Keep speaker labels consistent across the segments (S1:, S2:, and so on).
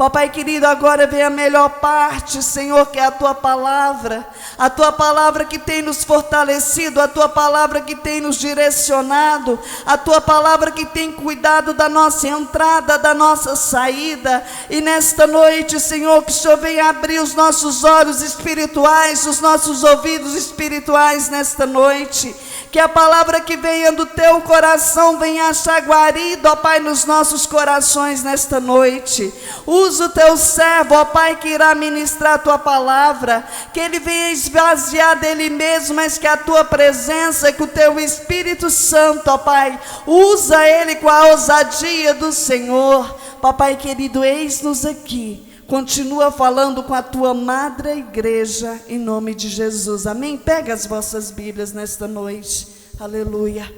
S1: Papai querido, agora vem a melhor parte, Senhor, que é a Tua palavra que tem nos fortalecido, a Tua palavra que tem nos direcionado, a Tua palavra que tem cuidado da nossa entrada, da nossa saída. E nesta noite, Senhor, que o Senhor venha abrir os nossos olhos espirituais, os nossos ouvidos espirituais nesta noite. Que a palavra que venha do Teu coração venha achar guarida, ó Pai, nos nossos corações nesta noite. Usa o Teu servo, ó Pai, que irá ministrar a Tua palavra, que ele venha esvaziar dele mesmo, mas que a Tua presença, que o Teu Espírito Santo, ó Pai, usa ele com a ousadia do Senhor. Papai querido, eis-nos aqui. Continua falando com a Tua amada igreja, em nome de Jesus, amém? Pega as vossas Bíblias nesta noite, aleluia.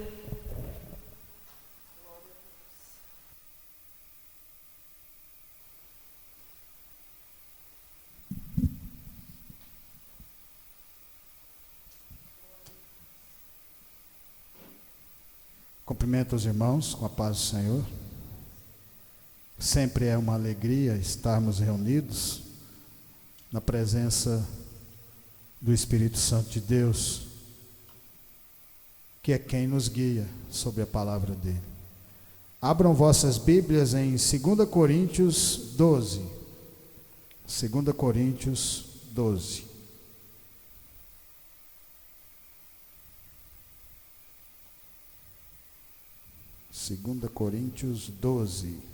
S2: Cumprimento os irmãos com a paz do Senhor. Sempre é uma alegria estarmos reunidos na presença do Espírito Santo de Deus, que é quem nos guia sobre a palavra dele. Abram vossas Bíblias em 2 Coríntios 12. 2 Coríntios 12. Segunda Coríntios 12.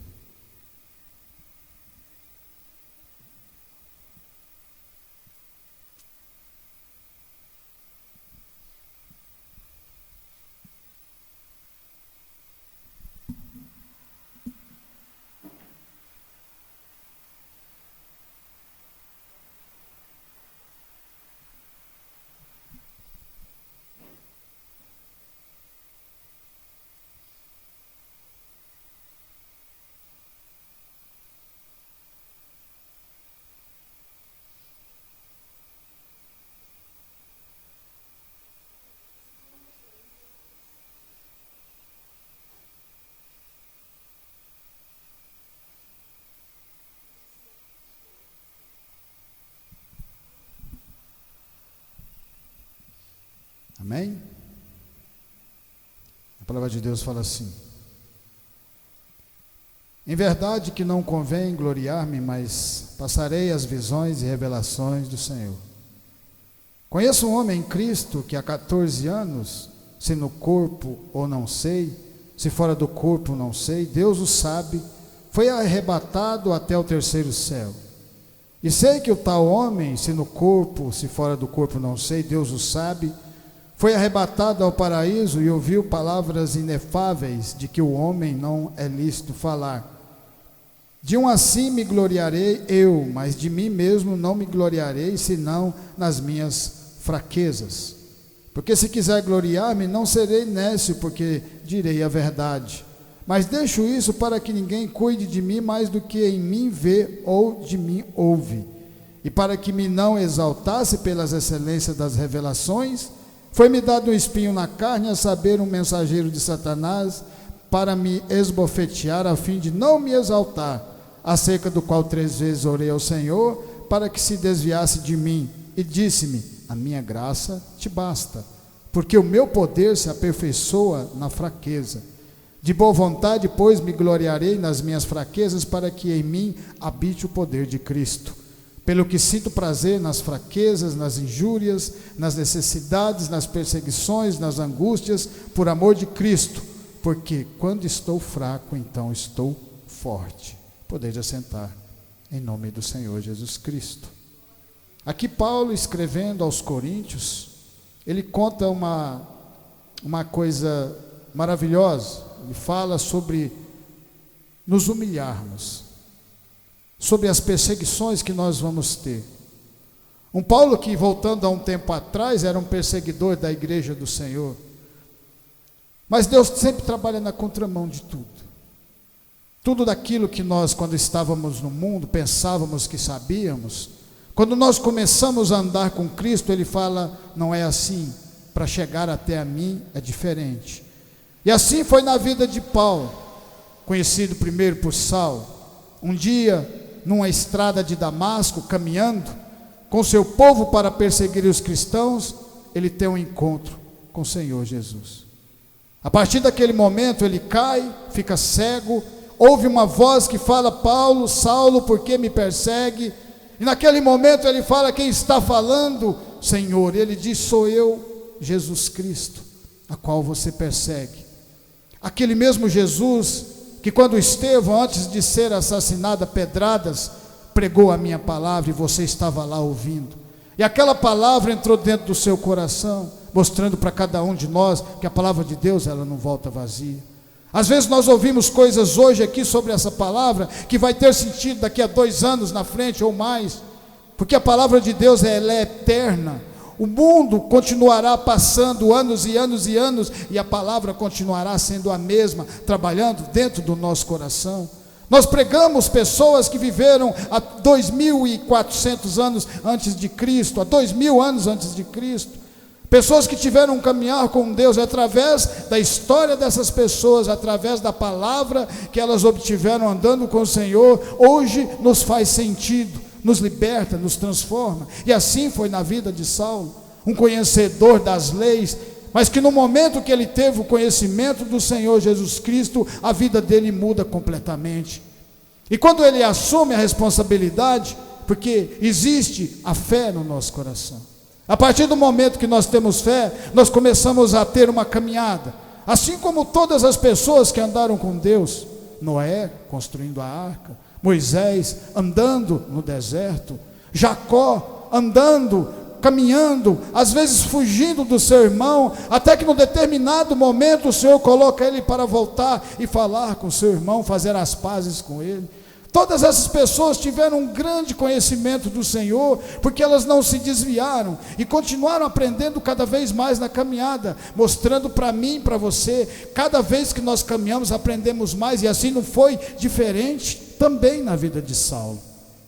S2: Amém? A palavra de Deus fala assim: em verdade que não convém gloriar-me, mas passarei as visões e revelações do Senhor. Conheço um homem em Cristo que há 14 anos, se no corpo ou não sei, se fora do corpo não sei, Deus o sabe, foi arrebatado até o terceiro céu. E sei que o tal homem, se no corpo, se fora do corpo não sei, Deus o sabe, foi arrebatado ao paraíso e ouviu palavras inefáveis de que o homem não é lícito falar. De um assim me gloriarei eu, mas de mim mesmo não me gloriarei, senão nas minhas fraquezas. Porque se quiser gloriar-me, não serei nécio, porque direi a verdade. Mas deixo isso para que ninguém cuide de mim mais do que em mim vê ou de mim ouve. E para que me não exaltasse pelas excelências das revelações, foi-me dado um espinho na carne, a saber, um mensageiro de Satanás, para me esbofetear, a fim de não me exaltar, acerca do qual 3 vezes orei ao Senhor, para que se desviasse de mim, e disse-me: a minha graça te basta, porque o meu poder se aperfeiçoa na fraqueza. De boa vontade, pois, me gloriarei nas minhas fraquezas, para que em mim habite o poder de Cristo. Pelo que sinto prazer nas fraquezas, nas injúrias, nas necessidades, nas perseguições, nas angústias, por amor de Cristo, porque quando estou fraco, então estou forte. Podeis assentar, em nome do Senhor Jesus Cristo. Aqui Paulo, escrevendo aos Coríntios, ele conta uma coisa maravilhosa. Ele fala sobre nos humilharmos, sobre as perseguições que nós vamos ter. Um Paulo que, voltando a um tempo atrás, era um perseguidor da igreja do Senhor. Mas Deus sempre trabalha na contramão de tudo. Tudo daquilo que nós, quando estávamos no mundo, pensávamos que sabíamos, quando nós começamos a andar com Cristo, Ele fala: não é assim, para chegar até a mim é diferente. E assim foi na vida de Paulo, conhecido primeiro por Saulo. Um dia, numa estrada de Damasco, caminhando com seu povo para perseguir os cristãos, ele tem um encontro com o Senhor Jesus. A partir daquele momento ele cai, fica cego, ouve uma voz que fala: Paulo, Saulo, por que me persegue? E naquele momento ele fala: quem está falando, Senhor? E ele diz: sou eu, Jesus Cristo, a qual você persegue. Aquele mesmo Jesus que, quando Estevão, antes de ser assassinado a pedradas, pregou a minha palavra e você estava lá ouvindo. E aquela palavra entrou dentro do seu coração, mostrando para cada um de nós que a palavra de Deus, ela não volta vazia. Às vezes nós ouvimos coisas hoje aqui sobre essa palavra que vai ter sentido daqui a 2 anos na frente ou mais, porque a palavra de Deus, ela é eterna. O mundo continuará passando anos e anos e anos, e a palavra continuará sendo a mesma, trabalhando dentro do nosso coração. Nós pregamos pessoas que viveram há 2.400 anos antes de Cristo, há 2.000 anos antes de Cristo. Pessoas que tiveram um caminhar com Deus, através da história dessas pessoas, através da palavra que elas obtiveram andando com o Senhor, hoje nos faz sentido, nos liberta, nos transforma. E assim foi na vida de Saulo, um conhecedor das leis, mas que no momento que ele teve o conhecimento do Senhor Jesus Cristo, a vida dele muda completamente. E quando ele assume a responsabilidade, porque existe a fé no nosso coração, a partir do momento que nós temos fé, nós começamos a ter uma caminhada, assim como todas as pessoas que andaram com Deus. Noé construindo a arca, Moisés andando no deserto, Jacó andando, caminhando, às vezes fugindo do seu irmão, até que num determinado momento o Senhor coloca ele para voltar e falar com seu irmão, fazer as pazes com ele. Todas essas pessoas tiveram um grande conhecimento do Senhor, porque elas não se desviaram e continuaram aprendendo cada vez mais na caminhada, mostrando para mim e para você, cada vez que nós caminhamos aprendemos mais, e assim não foi diferente também na vida de Saulo.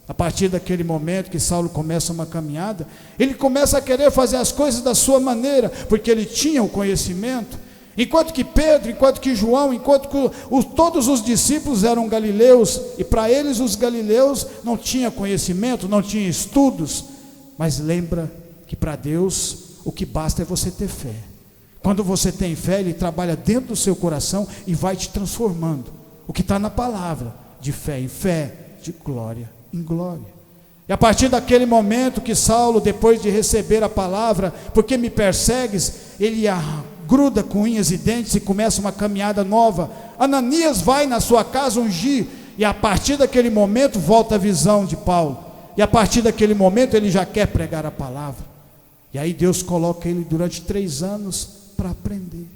S2: A partir daquele momento que Saulo começa uma caminhada, ele começa a querer fazer as coisas da sua maneira, porque ele tinha o conhecimento. Enquanto que Pedro, enquanto que João, enquanto que todos os discípulos eram galileus, e para eles os galileus não tinham conhecimento, não tinham estudos, mas lembra que para Deus o que basta é você ter fé. Quando você tem fé, Ele trabalha dentro do seu coração e vai te transformando. O que está na palavra, de fé em fé, de glória em glória. E a partir daquele momento que Saulo, depois de receber a palavra, porque me persegues, ele gruda com unhas e dentes e começa uma caminhada nova. Ananias vai na sua casa ungir, e a partir daquele momento volta a visão de Paulo, e a partir daquele momento ele já quer pregar a palavra, e aí Deus coloca ele durante 3 anos para aprender,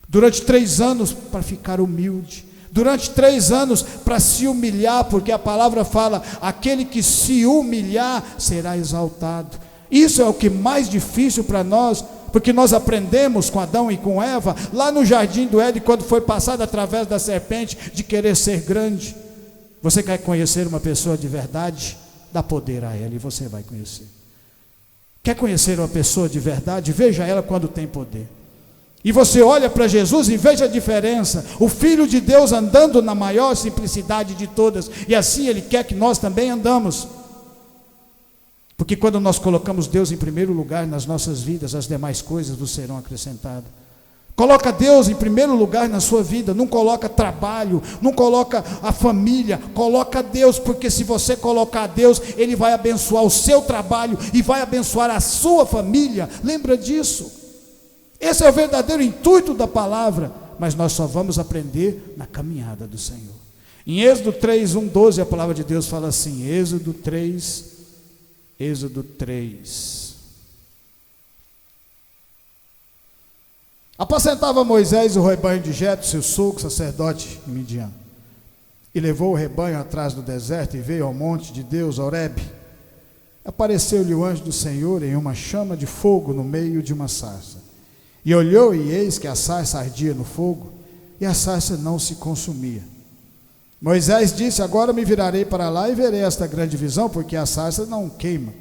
S2: durante 3 anos para ficar humilde, durante 3 anos para se humilhar, porque a palavra fala: aquele que se humilhar será exaltado. Isso é o que mais difícil para nós, porque nós aprendemos com Adão e com Eva, lá no jardim do Éden, quando foi passado através da serpente, de querer ser grande. Você quer conhecer uma pessoa de verdade? Dá poder a ela e você vai conhecer. Quer conhecer uma pessoa de verdade? Veja ela quando tem poder. E você olha para Jesus e veja a diferença, o Filho de Deus andando na maior simplicidade de todas, e assim Ele quer que nós também andamos. Porque quando nós colocamos Deus em primeiro lugar nas nossas vidas, as demais coisas nos serão acrescentadas. Coloca Deus em primeiro lugar na sua vida, não coloca trabalho, não coloca a família, coloca Deus, porque se você colocar Deus, Ele vai abençoar o seu trabalho e vai abençoar a sua família. Lembra disso? Esse é o verdadeiro intuito da palavra, mas nós só vamos aprender na caminhada do Senhor. Em Êxodo 3, 1, 12, a palavra de Deus fala assim, Êxodo 3. Apacentava Moisés o rebanho de Jetro, seu sogro, sacerdote em Midian, e levou o rebanho atrás do deserto, e veio ao monte de Deus, Horebe. Apareceu-lhe o anjo do Senhor em uma chama de fogo no meio de uma sarça. E olhou, e eis que a sarça ardia no fogo, e a sarça não se consumia. Moisés disse: agora me virarei para lá e verei esta grande visão, porque a sarça não queima.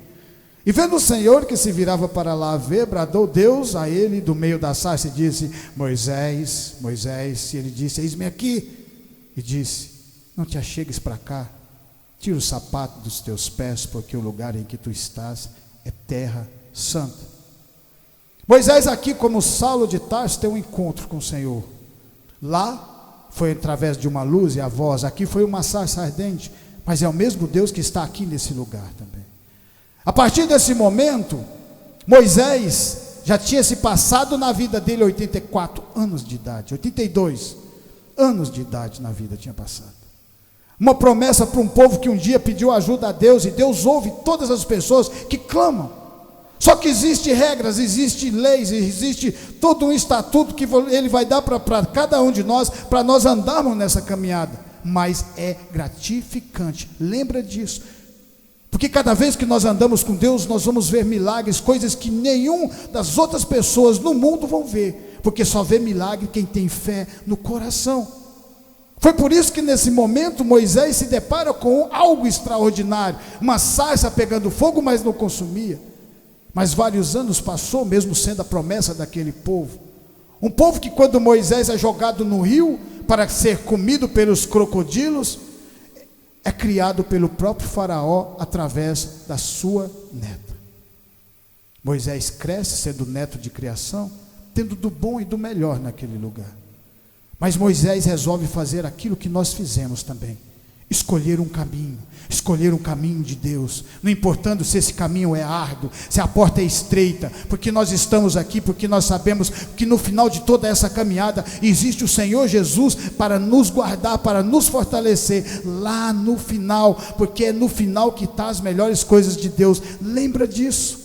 S2: E vendo o Senhor que se virava para lá ver, bradou Deus a ele do meio da sarça e disse: Moisés, Moisés. E ele disse: eis-me aqui. E disse: não te achegues para cá, tira o sapato dos teus pés, porque o lugar em que tu estás é terra santa. Moisés aqui, como Saulo de Tarso, tem um encontro com o Senhor. Lá foi através de uma luz e a voz, aqui foi uma sarça ardente, mas é o mesmo Deus que está aqui nesse lugar também. A partir desse momento, Moisés já tinha se passado na vida dele 84 anos de idade, 82 anos de idade na vida tinha passado. Uma promessa para um povo que um dia pediu ajuda a Deus, e Deus ouve todas as pessoas que clamam. Só que existem regras, existem leis, existe todo um estatuto que Ele vai dar para cada um de nós, para nós andarmos nessa caminhada. Mas é gratificante, lembra disso. Porque cada vez que nós andamos com Deus, nós vamos ver milagres, coisas que nenhum das outras pessoas no mundo vão ver. Porque só vê milagre quem tem fé no coração. Foi por isso que nesse momento Moisés se depara com algo extraordinário. Uma sarça pegando fogo, mas não consumia. Mas vários anos passou, mesmo sendo a promessa daquele povo. Um povo que quando Moisés é jogado no rio para ser comido pelos crocodilos, é criado pelo próprio faraó através da sua neta. Moisés cresce sendo neto de criação, tendo do bom e do melhor naquele lugar. Mas Moisés resolve fazer aquilo que nós fizemos também. Escolher um caminho de Deus, não importando se esse caminho é árduo, se a porta é estreita, porque nós estamos aqui, porque nós sabemos que no final de toda essa caminhada, existe o Senhor Jesus para nos guardar, para nos fortalecer, lá no final, porque é no final que estão as melhores coisas de Deus. Lembra disso,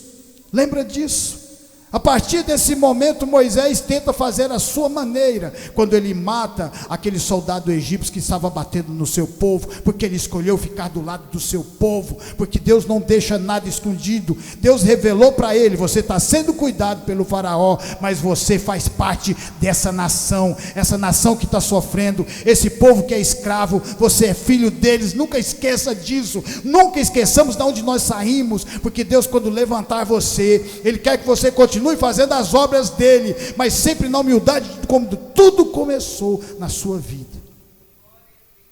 S2: lembra disso. A partir desse momento Moisés tenta fazer a sua maneira, quando ele mata aquele soldado egípcio que estava batendo no seu povo, porque ele escolheu ficar do lado do seu povo, porque Deus não deixa nada escondido. Deus revelou para ele: você está sendo cuidado pelo faraó, mas você faz parte dessa nação, essa nação que está sofrendo, esse povo que é escravo, você é filho deles. Nunca esqueça disso, nunca esqueçamos de onde nós saímos, porque Deus, quando levantar você, Ele quer que você continue fazendo as obras dele, mas sempre na humildade, como tudo começou na sua vida.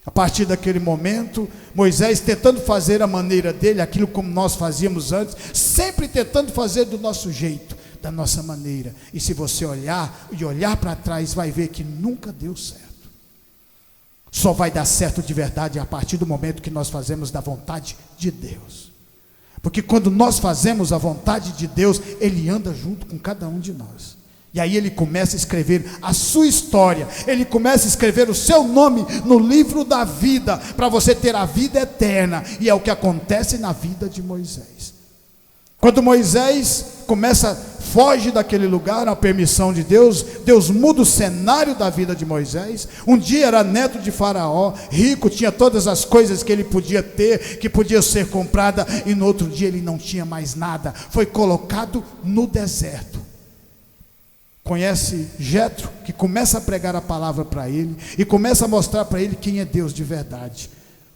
S2: A partir daquele momento, Moisés tentando fazer a maneira dele, aquilo como nós fazíamos antes, sempre tentando fazer do nosso jeito, da nossa maneira. E se você olhar para trás, vai ver que nunca deu certo. Só vai dar certo de verdade a partir do momento que nós fazemos da vontade de Deus. Porque quando nós fazemos a vontade de Deus, Ele anda junto com cada um de nós. E aí Ele começa a escrever a sua história, Ele começa a escrever o seu nome no livro da vida, para você ter a vida eterna. E é o que acontece na vida de Moisés. Quando Moisés foge daquele lugar, a permissão de Deus, Deus muda o cenário da vida de Moisés. Um dia era neto de Faraó, rico, tinha todas as coisas que ele podia ter, que podia ser comprada, e no outro dia ele não tinha mais nada, foi colocado no deserto. Conhece Jetro, que começa a pregar a palavra para ele, e começa a mostrar para ele quem é Deus de verdade.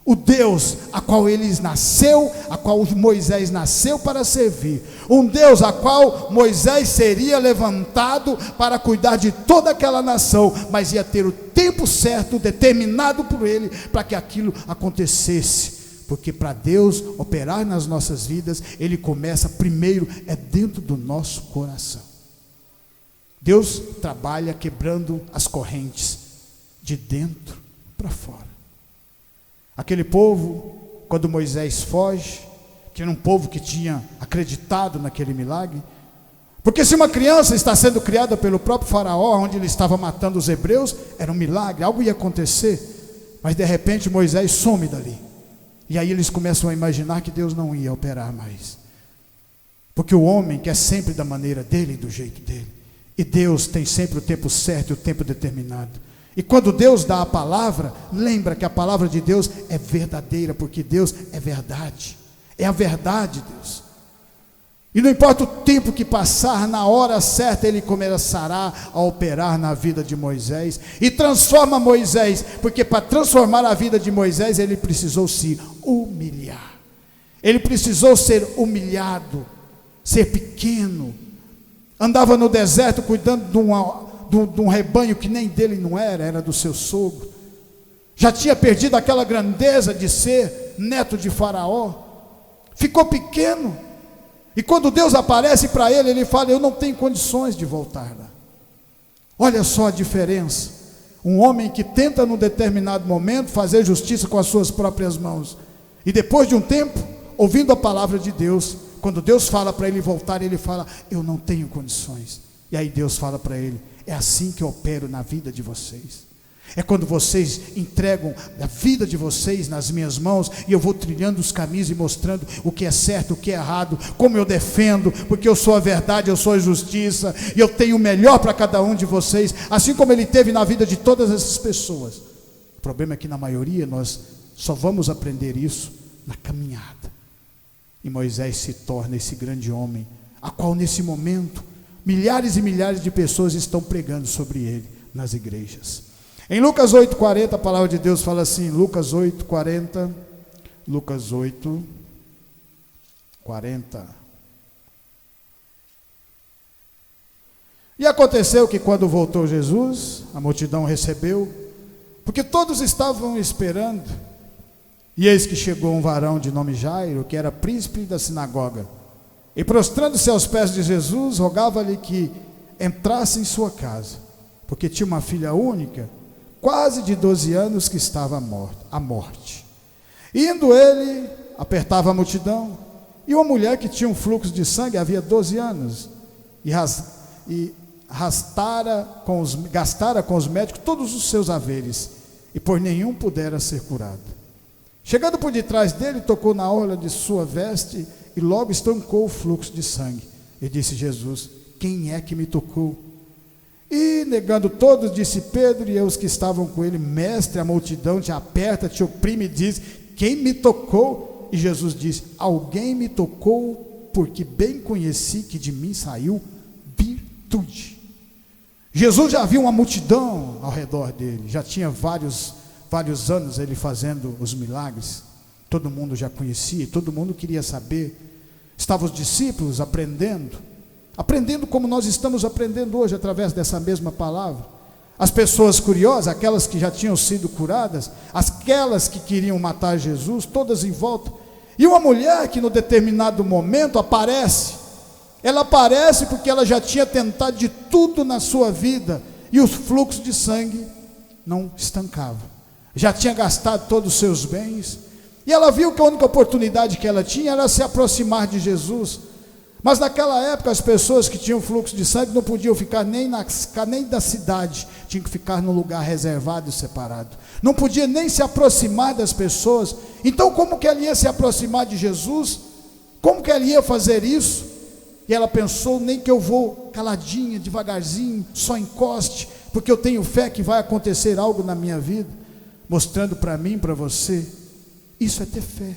S2: O Deus a qual ele nasceu, a qual Moisés nasceu para servir. Um Deus a qual Moisés seria levantado para cuidar de toda aquela nação, mas ia ter o tempo certo, determinado por ele, para que aquilo acontecesse. Porque para Deus operar nas nossas vidas, Ele começa primeiro, dentro do nosso coração. Deus trabalha quebrando as correntes, de dentro para fora. Aquele povo, quando Moisés foge, que era um povo que tinha acreditado naquele milagre, porque se uma criança está sendo criada pelo próprio faraó, onde ele estava matando os hebreus, era um milagre, algo ia acontecer, mas de repente Moisés some dali, e aí eles começam a imaginar que Deus não ia operar mais, porque o homem quer sempre da maneira dele e do jeito dele, e Deus tem sempre o tempo certo e o tempo determinado. E quando Deus dá a palavra, lembra que a palavra de Deus é verdadeira, porque Deus é verdade, é a verdade, Deus. E não importa o tempo que passar, na hora certa Ele começará a operar na vida de Moisés, e transforma Moisés, porque para transformar a vida de Moisés, ele precisou se humilhar, ele precisou ser humilhado, ser pequeno, andava no deserto cuidando de um rebanho que nem dele não era do seu sogro. já tinha perdido aquela grandeza de ser neto de Faraó, ficou pequeno, e quando Deus aparece para ele, ele fala: eu não tenho condições de voltar lá. Olha só a diferença, um homem que tenta num determinado momento fazer justiça com as suas próprias mãos, e depois de um tempo, ouvindo a palavra de Deus, quando Deus fala para ele voltar, ele fala: eu não tenho condições. E aí Deus fala para ele: é assim que eu opero na vida de vocês. É quando vocês entregam a vida de vocês nas minhas mãos, e eu vou trilhando os caminhos e mostrando o que é certo, o que é errado, como eu defendo, porque eu sou a verdade, eu sou a justiça, e eu tenho o melhor para cada um de vocês, assim como Ele teve na vida de todas essas pessoas. O problema é que na maioria nós só vamos aprender isso na caminhada. E Moisés se torna esse grande homem, a qual nesse momento milhares e milhares de pessoas estão pregando sobre ele nas igrejas. Em Lucas 8:40, a palavra de Deus fala assim, Lucas 8:40, Lucas 8:40. E aconteceu que quando voltou Jesus, a multidão recebeu, porque todos estavam esperando, e eis que chegou um varão de nome Jairo, que era príncipe da sinagoga, e prostrando-se aos pés de Jesus, rogava-lhe que entrasse em sua casa, porque tinha uma filha única, quase de 12 anos, que estava à morte. Indo ele, apertava a multidão, e uma mulher que tinha um fluxo de sangue havia 12 anos, e gastara com os médicos todos os seus haveres, e por nenhum pudera ser curado. Chegando por detrás dele, tocou na orla de sua veste, e logo estancou o fluxo de sangue. E disse Jesus: quem é que me tocou? E negando todos, disse Pedro e os que estavam com ele: mestre, a multidão te aperta, te oprime, e diz: quem me tocou? E Jesus disse: alguém me tocou, porque bem conheci que de mim saiu virtude. Jesus já viu uma multidão ao redor dele, já tinha vários anos ele fazendo os milagres, todo mundo já conhecia, todo mundo queria saber. Estavam os discípulos aprendendo como nós estamos aprendendo hoje através dessa mesma palavra. As pessoas curiosas, aquelas que já tinham sido curadas, aquelas que queriam matar Jesus, todas em volta. E uma mulher que no determinado momento aparece, ela aparece porque ela já tinha tentado de tudo na sua vida, e os fluxos de sangue não estancavam, já tinha gastado todos os seus bens, e ela viu que a única oportunidade que ela tinha era se aproximar de Jesus. Mas naquela época as pessoas que tinham fluxo de sangue não podiam ficar nem da cidade, tinham que ficar num lugar reservado e separado, não podia nem se aproximar das pessoas. Então como que ela ia se aproximar de Jesus? Como que ela ia fazer isso? E ela pensou: nem que eu vou caladinha, devagarzinho, só encoste, porque eu tenho fé que vai acontecer algo na minha vida. Mostrando para mim, para você, isso é ter fé.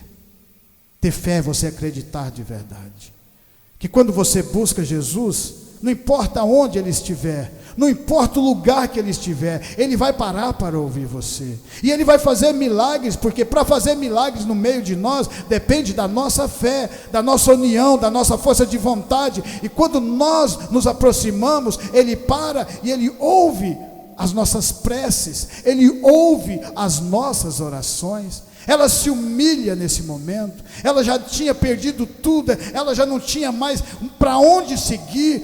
S2: Ter fé é você acreditar de verdade, que quando você busca Jesus, não importa onde Ele estiver, não importa o lugar que Ele estiver, Ele vai parar para ouvir você, e Ele vai fazer milagres, porque para fazer milagres no meio de nós, depende da nossa fé, da nossa união, da nossa força de vontade. E quando nós nos aproximamos, Ele para e Ele ouve as nossas preces, Ele ouve as nossas orações. Ela se humilha nesse momento, ela já tinha perdido tudo, ela já não tinha mais para onde seguir.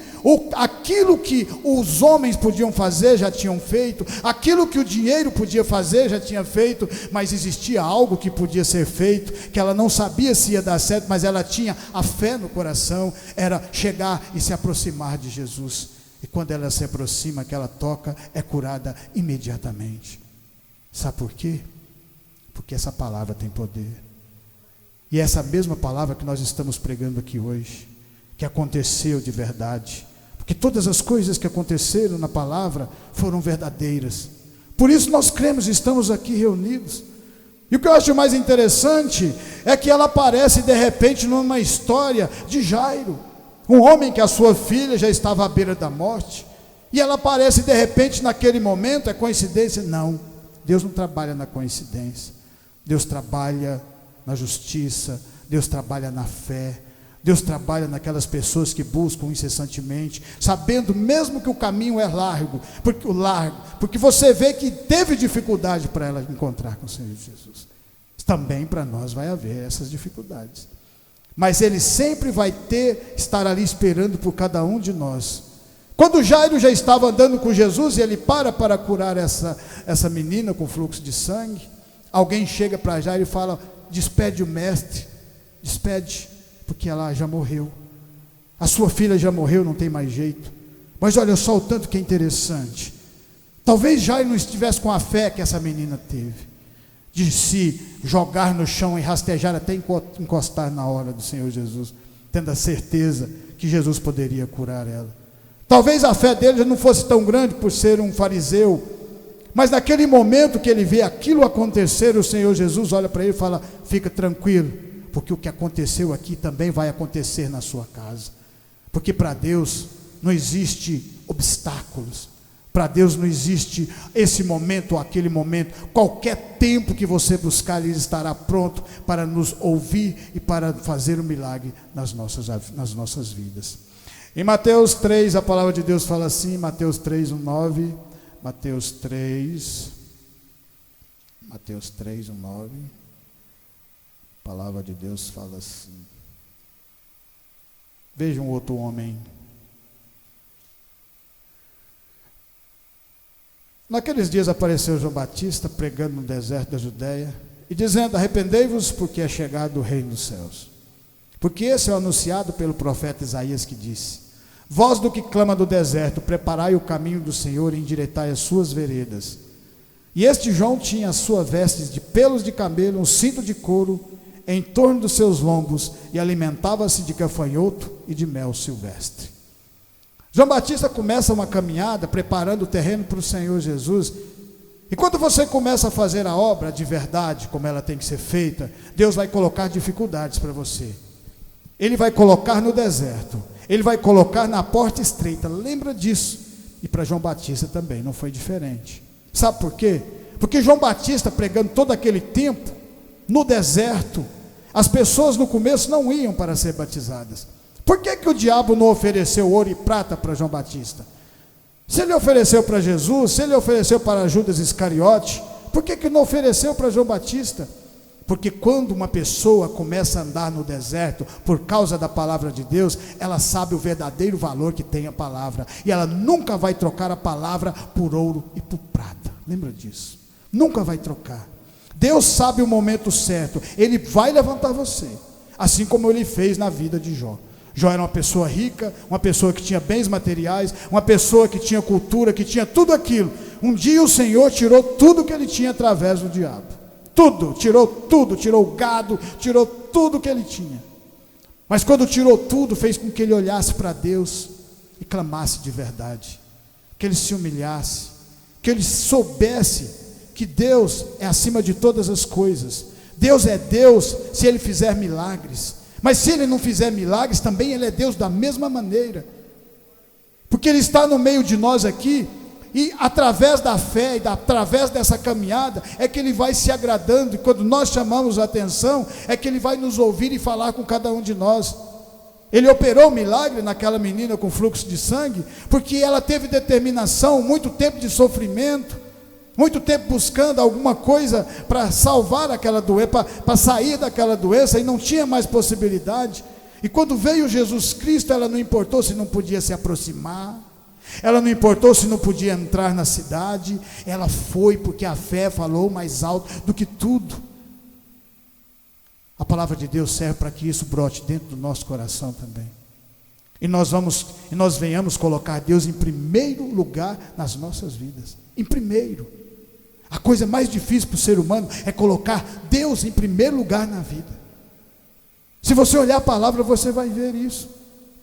S2: Aquilo que os homens podiam fazer já tinham feito, aquilo que o dinheiro podia fazer já tinha feito, mas existia algo que podia ser feito, que ela não sabia se ia dar certo, mas ela tinha a fé no coração, era chegar e se aproximar de Jesus. E quando ela se aproxima, que ela toca, é curada imediatamente. Sabe por quê? Porque essa palavra tem poder, e essa mesma palavra que nós estamos pregando aqui hoje, que aconteceu de verdade, porque todas as coisas que aconteceram na palavra foram verdadeiras, por isso nós cremos e estamos aqui reunidos. E o que eu acho mais interessante é que ela aparece de repente numa história de Jairo, um homem que a sua filha já estava à beira da morte, e ela aparece de repente naquele momento. É coincidência? Não, Deus não trabalha na coincidência. Deus trabalha na justiça, Deus trabalha na fé. Deus trabalha naquelas pessoas que buscam incessantemente, sabendo mesmo que o caminho é largo, porque você vê que teve dificuldade para ela encontrar com o Senhor Jesus. Também para nós vai haver essas dificuldades, mas Ele sempre vai estar ali esperando por cada um de nós. Quando Jairo já estava andando com Jesus, e ele para curar essa menina com fluxo de sangue, alguém chega para Jairo e fala: despede o mestre, despede, porque ela já morreu, a sua filha já morreu, não tem mais jeito. Mas olha só o tanto que é interessante, talvez Jairo não estivesse com a fé que essa menina teve, de se jogar no chão e rastejar até encostar na hora do Senhor Jesus, tendo a certeza que Jesus poderia curar ela. Talvez a fé dele já não fosse tão grande por ser um fariseu, mas naquele momento que ele vê aquilo acontecer, o Senhor Jesus olha para ele e fala: fica tranquilo, porque o que aconteceu aqui também vai acontecer na sua casa. Porque para Deus não existe obstáculos, para Deus não existe esse momento ou aquele momento. Qualquer tempo que você buscar, Ele estará pronto para nos ouvir e para fazer um milagre nas nossas vidas. Em Mateus 3, a palavra de Deus fala assim, Mateus 3, 9, Mateus 3, 9, a palavra de Deus fala assim. Veja um outro homem. Naqueles dias apareceu João Batista pregando no deserto da Judéia e dizendo: arrependei-vos, porque é chegado o reino dos céus. Porque esse é o anunciado pelo profeta Isaías, que disse: voz do que clama do deserto, preparai o caminho do Senhor e endireitai as suas veredas. E este João tinha as suas vestes de pelos de camelo, um cinto de couro em torno dos seus lombos, e alimentava-se de gafanhoto e de mel silvestre. João Batista começa uma caminhada preparando o terreno para o Senhor Jesus. E quando você começa a fazer a obra de verdade, como ela tem que ser feita, Deus vai colocar dificuldades para você. Ele vai colocar no deserto, Ele vai colocar na porta estreita. Lembra disso? E para João Batista também não foi diferente. Sabe por quê? Porque João Batista, pregando todo aquele tempo no deserto, as pessoas no começo não iam para ser batizadas. Por que o diabo não ofereceu ouro e prata para João Batista? Se ele ofereceu para Jesus, se ele ofereceu para Judas Iscariote, por que não ofereceu para João Batista? Porque quando uma pessoa começa a andar no deserto por causa da palavra de Deus, ela sabe o verdadeiro valor que tem a palavra, e ela nunca vai trocar a palavra por ouro e por prata. Lembra disso? Nunca vai trocar. Deus sabe o momento certo, Ele vai levantar você, assim como Ele fez na vida de Jó. Jó era uma pessoa rica, uma pessoa que tinha bens materiais, uma pessoa que tinha cultura, que tinha tudo aquilo. Um dia o Senhor tirou tudo que ele tinha através do diabo. Tudo, tirou o gado, tirou tudo que ele tinha. Mas quando tirou tudo, fez com que ele olhasse para Deus e clamasse de verdade, que ele se humilhasse, que ele soubesse que Deus é acima de todas as coisas. Deus é Deus se Ele fizer milagres, mas se Ele não fizer milagres, também Ele é Deus da mesma maneira, porque Ele está no meio de nós aqui, e através da fé e através dessa caminhada é que Ele vai se agradando, e quando nós chamamos a atenção, é que Ele vai nos ouvir e falar com cada um de nós. Ele operou um milagre naquela menina com fluxo de sangue, porque ela teve determinação, muito tempo de sofrimento, muito tempo buscando alguma coisa para salvar aquela doença, para sair daquela doença, e não tinha mais possibilidade. E quando veio Jesus Cristo, ela não importou se não podia se aproximar, ela não importou se não podia entrar na cidade, ela foi, porque a fé falou mais alto do que tudo. A palavra de Deus serve para que isso brote dentro do nosso coração também, e nós venhamos colocar Deus em primeiro lugar nas nossas vidas, em primeiro. A coisa mais difícil para o ser humano é colocar Deus em primeiro lugar na vida. Se você olhar a palavra, você vai ver isso.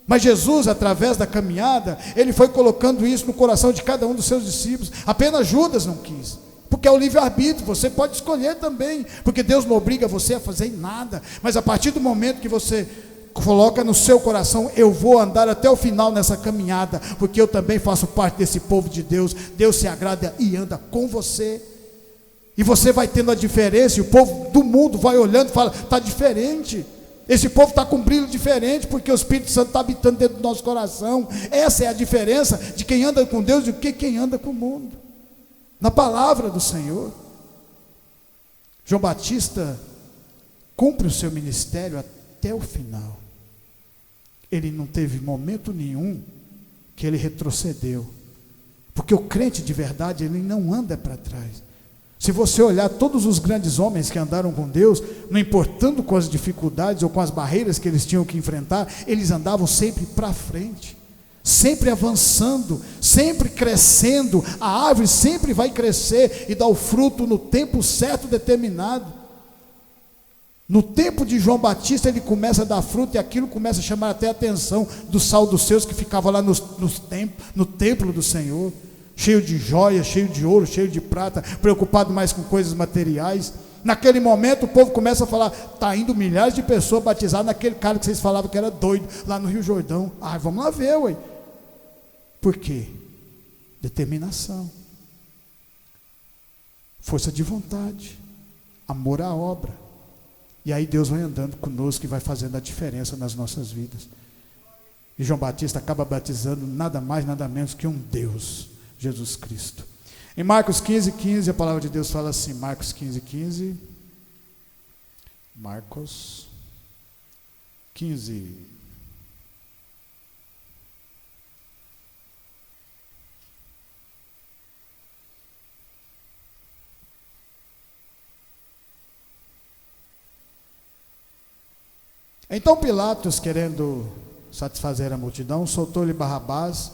S2: Mas Jesus, através da caminhada, Ele foi colocando isso no coração de cada um dos seus discípulos. Apenas Judas não quis, porque é o livre-arbítrio, você pode escolher também, porque Deus não obriga você a fazer nada. Mas a partir do momento que você coloca no seu coração: eu vou andar até o final nessa caminhada, porque eu também faço parte desse povo de Deus, Deus se agrada e anda com você, e você vai tendo a diferença, e o povo do mundo vai olhando e fala: está diferente, Esse povo está com um brilho diferente, porque o Espírito Santo está habitando dentro do nosso coração. Essa é a diferença de quem anda com Deus e de quem anda com o mundo. Na palavra do Senhor. João Batista cumpre o seu ministério até o final. Ele não teve momento nenhum que ele retrocedeu. Porque o crente de verdade, ele não anda para trás. Se você olhar todos os grandes homens que andaram com Deus, não importando com as dificuldades ou com as barreiras que eles tinham que enfrentar, eles andavam sempre para frente, sempre avançando, sempre crescendo. A árvore sempre vai crescer e dar o fruto no tempo certo determinado. No tempo de João Batista, ele começa a dar fruto, e aquilo começa a chamar até a atenção dos saduceus que ficavam lá no templo do Senhor, cheio de joias, cheio de ouro, cheio de prata, preocupado mais com coisas materiais. Naquele momento o povo começa a falar: está indo milhares de pessoas batizadas naquele cara que vocês falavam que era doido, lá no Rio Jordão. Vamos lá ver, ué. Por quê? Determinação, força de vontade, amor à obra. E aí Deus vai andando conosco e vai fazendo a diferença nas nossas vidas. E João Batista acaba batizando nada mais, nada menos que um Deus, Jesus Cristo. Em Marcos 15:15, a palavra de Deus fala assim, Marcos 15:15. Marcos 15. Então Pilatos, querendo satisfazer a multidão, soltou-lhe Barrabás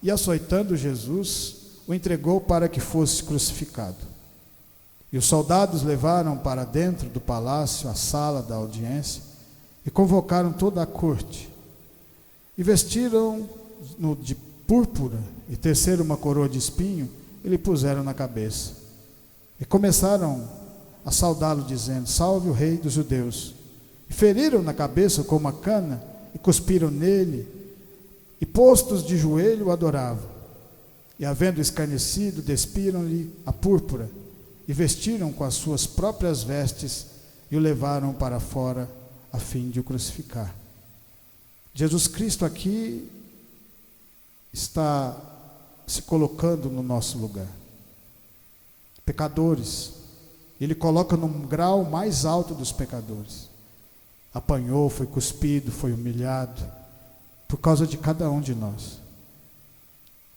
S2: e, açoitando Jesus, o entregou para que fosse crucificado. E os soldados levaram para dentro do palácio a sala da audiência e convocaram toda a corte. E vestiram-no de púrpura e teceram uma coroa de espinho e lhe puseram na cabeça. E começaram a saudá-lo, dizendo: Salve o Rei dos Judeus! E feriram na cabeça com uma cana e cuspiram nele, e postos de joelho o adoravam. E havendo escarnecido, despiram-lhe a púrpura e vestiram com as suas próprias vestes e o levaram para fora a fim de o crucificar. Jesus Cristo aqui está se colocando no nosso lugar. Pecadores, ele coloca no grau mais alto dos pecadores. Apanhou, foi cuspido, foi humilhado, por causa de cada um de nós.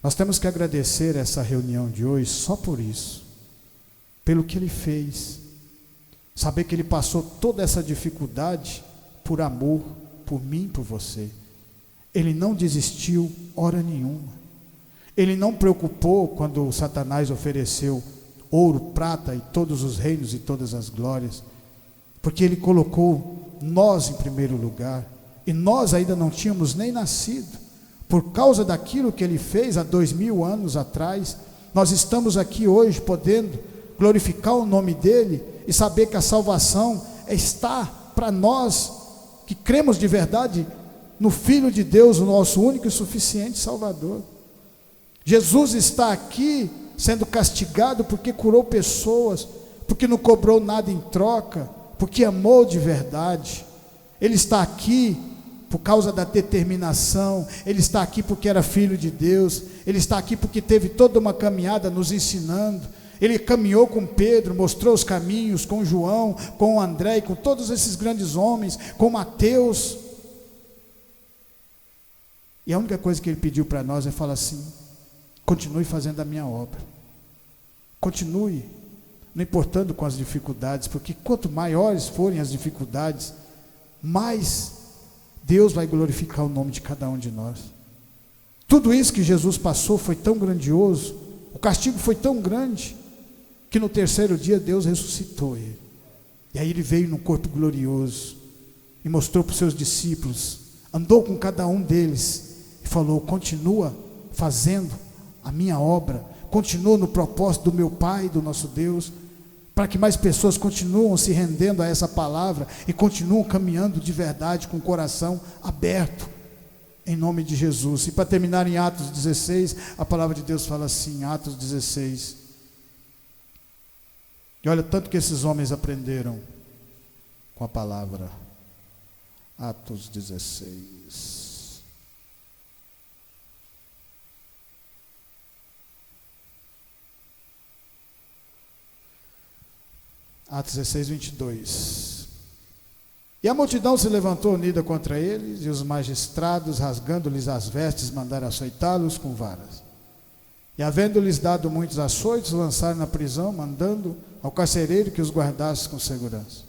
S2: Nós temos que agradecer essa reunião de hoje só por isso, pelo que ele fez, saber que ele passou toda essa dificuldade por amor, por mim, por você. Ele não desistiu hora nenhuma. Ele não preocupou quando Satanás ofereceu ouro, prata e todos os reinos e todas as glórias, porque ele colocou nós em primeiro lugar, e nós ainda não tínhamos nem nascido. Por causa daquilo que ele fez há 2000 anos atrás, nós estamos aqui hoje podendo glorificar o nome dele e saber que a salvação está para nós que cremos de verdade no Filho de Deus, o nosso único e suficiente Salvador. Jesus está aqui sendo castigado porque curou pessoas, porque não cobrou nada em troca, porque amou de verdade. Ele está aqui por causa da determinação, ele está aqui porque era filho de Deus, ele está aqui porque teve toda uma caminhada nos ensinando. Ele caminhou com Pedro, mostrou os caminhos, com João, com André, com todos esses grandes homens, com Mateus. E a única coisa que ele pediu para nós é falar assim: continue fazendo a minha obra, continue, não importando com as dificuldades, porque quanto maiores forem as dificuldades, mais Deus vai glorificar o nome de cada um de nós. Tudo isso que Jesus passou foi tão grandioso, o castigo foi tão grande, que no terceiro dia Deus ressuscitou ele. E aí ele veio num corpo glorioso e mostrou para os seus discípulos, andou com cada um deles e falou: continua fazendo a minha obra, continua no propósito do meu Pai, do nosso Deus, para que mais pessoas continuam se rendendo a essa palavra e continuam caminhando de verdade com o coração aberto, em nome de Jesus. E para terminar, em Atos 16, a palavra de Deus fala assim, Atos 16, e olha tanto que esses homens aprenderam com a palavra. Atos 16. Atos 16, 22. E a multidão se levantou unida contra eles, e os magistrados, rasgando-lhes as vestes, mandaram açoitá-los com varas. E havendo-lhes dado muitos açoites, lançaram na prisão, mandando ao carcereiro que os guardasse com segurança.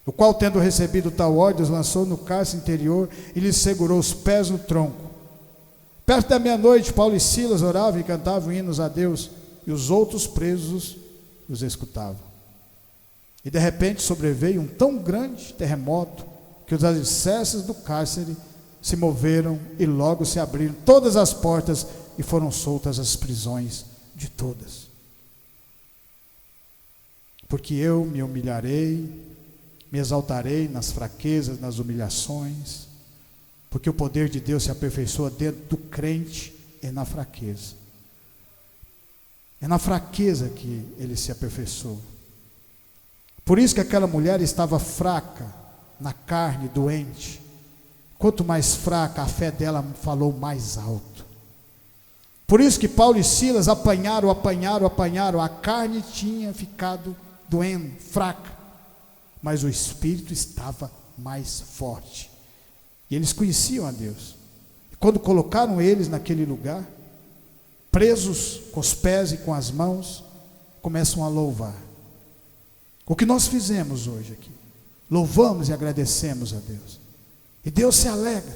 S2: O qual, tendo recebido tal ordem, os lançou no cárcere interior e lhes segurou os pés no tronco. Perto da meia-noite, Paulo e Silas oravam e cantavam hinos a Deus, e os outros presos os escutavam. E de repente sobreveio um tão grande terremoto que os alicerces do cárcere se moveram e logo se abriram todas as portas e foram soltas as prisões de todas. Porque eu me humilharei, me exaltarei nas fraquezas, nas humilhações, porque o poder de Deus se aperfeiçoa dentro do crente e na fraqueza. É na fraqueza que ele se aperfeiçoa. Por isso que aquela mulher estava fraca, na carne, doente. Quanto mais fraca, a fé dela falou mais alto. Por isso que Paulo e Silas apanharam. A carne tinha ficado doendo, fraca. Mas o espírito estava mais forte. E eles conheciam a Deus. E quando colocaram eles naquele lugar, presos com os pés e com as mãos, começam a louvar. O que nós fizemos hoje aqui, louvamos e agradecemos a Deus, e Deus se alegra.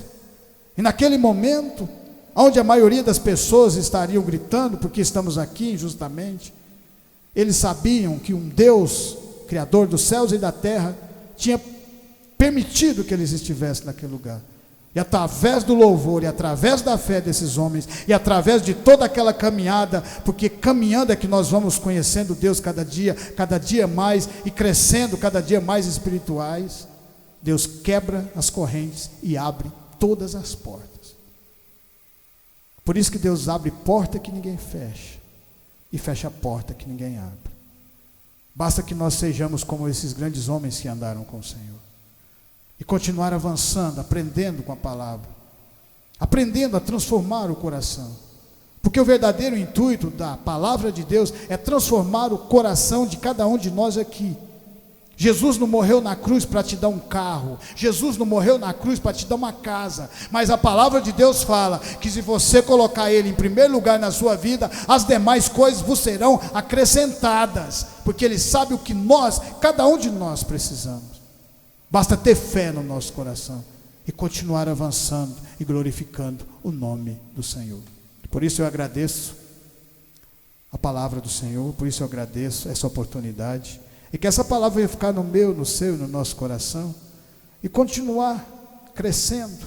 S2: E naquele momento, onde a maioria das pessoas estariam gritando, porque estamos aqui injustamente, eles sabiam que um Deus, Criador dos céus e da terra, tinha permitido que eles estivessem naquele lugar. E através do louvor, e através da fé desses homens, e através de toda aquela caminhada, porque caminhando é que nós vamos conhecendo Deus cada dia mais, e crescendo cada dia mais espirituais, Deus quebra as correntes e abre todas as portas. Por isso que Deus abre porta que ninguém fecha, e fecha a porta que ninguém abre. Basta que nós sejamos como esses grandes homens que andaram com o Senhor. E continuar avançando, aprendendo com a palavra, aprendendo a transformar o coração, porque o verdadeiro intuito da palavra de Deus é transformar o coração de cada um de nós aqui. Jesus não morreu na cruz para te dar um carro, Jesus não morreu na cruz para te dar uma casa, mas a palavra de Deus fala que se você colocar Ele em primeiro lugar na sua vida, as demais coisas vos serão acrescentadas, porque Ele sabe o que nós, cada um de nós precisamos. Basta ter fé no nosso coração e continuar avançando e glorificando o nome do Senhor. Por isso eu agradeço a palavra do Senhor, por isso eu agradeço essa oportunidade, e que essa palavra venha ficar no meu, no seu e no nosso coração, e continuar crescendo,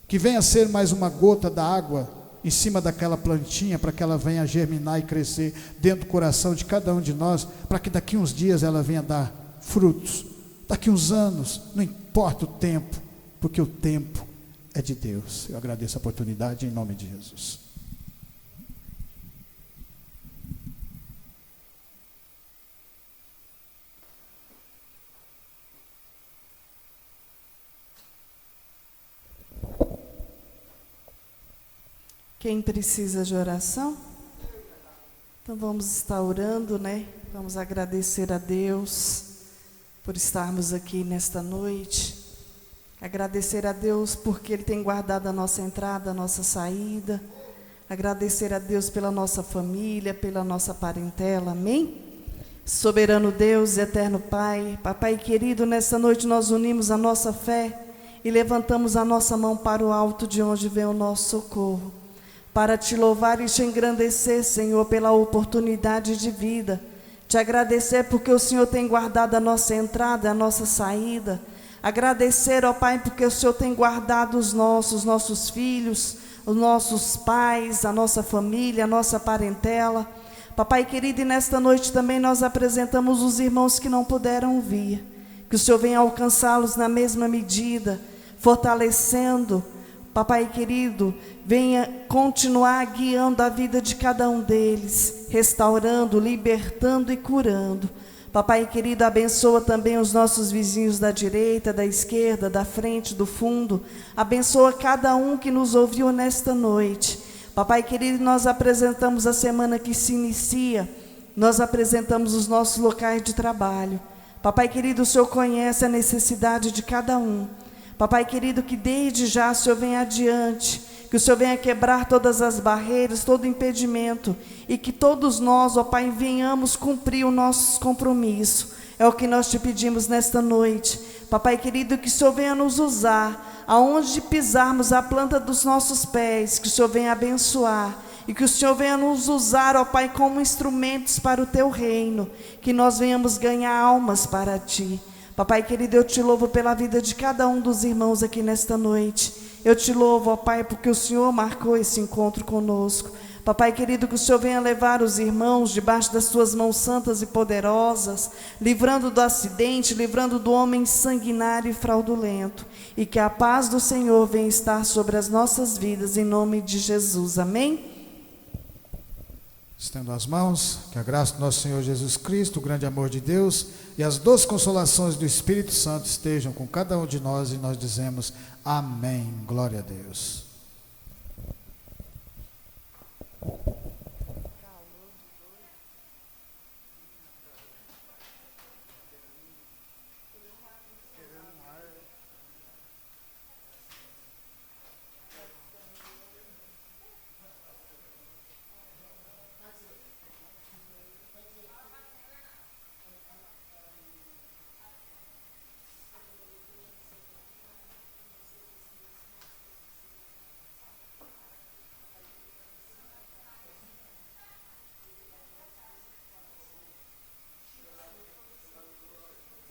S2: que venha ser mais uma gota da água em cima daquela plantinha, para que ela venha germinar e crescer dentro do coração de cada um de nós, para que daqui uns dias ela venha dar frutos. Daqui uns anos, não importa o tempo, porque o tempo é de Deus. Eu agradeço a oportunidade em nome de Jesus.
S1: Quem precisa de oração? Então vamos estar orando, né? Vamos agradecer a Deus por estarmos aqui nesta noite, agradecer a Deus porque Ele tem guardado a nossa entrada, a nossa saída, agradecer a Deus pela nossa família, pela nossa parentela, amém? Soberano Deus, eterno Pai, Papai querido, nesta noite nós unimos a nossa fé e levantamos a nossa mão para o alto de onde vem o nosso socorro, para te louvar e te engrandecer, Senhor, pela oportunidade de vida, te agradecer porque o Senhor tem guardado a nossa entrada, a nossa saída. Agradecer, ó Pai, porque o Senhor tem guardado os nossos filhos, os nossos pais, a nossa família, a nossa parentela. Papai querido, e nesta noite também nós apresentamos os irmãos que não puderam vir. Que o Senhor venha alcançá-los na mesma medida, fortalecendo. Papai querido, venha continuar guiando a vida de cada um deles, restaurando, libertando e curando. Papai querido, abençoa também os nossos vizinhos da direita, da esquerda, da frente, do fundo. Abençoa cada um que nos ouviu nesta noite. Papai querido, nós apresentamos a semana que se inicia. Nós apresentamos os nossos locais de trabalho. Papai querido, o Senhor conhece a necessidade de cada um. Papai querido, que desde já o Senhor venha adiante, que o Senhor venha quebrar todas as barreiras, todo impedimento, e que todos nós, ó Pai, venhamos cumprir o nosso compromisso. É o que nós te pedimos nesta noite. Papai querido, que o Senhor venha nos usar, aonde pisarmos a planta dos nossos pés, que o Senhor venha abençoar, e que o Senhor venha nos usar, ó Pai, como instrumentos para o teu reino, que nós venhamos ganhar almas para ti. Papai querido, eu te louvo pela vida de cada um dos irmãos aqui nesta noite. Eu te louvo, ó Pai, porque o Senhor marcou esse encontro conosco. Papai querido, que o Senhor venha levar os irmãos debaixo das suas mãos santas e poderosas, livrando do acidente, livrando do homem sanguinário e fraudulento. E que a paz do Senhor venha estar sobre as nossas vidas, em nome de Jesus. Amém?
S2: Estendo as mãos, que a graça do nosso Senhor Jesus Cristo, o grande amor de Deus e as doces consolações do Espírito Santo estejam com cada um de nós, e nós dizemos amém. Glória a Deus.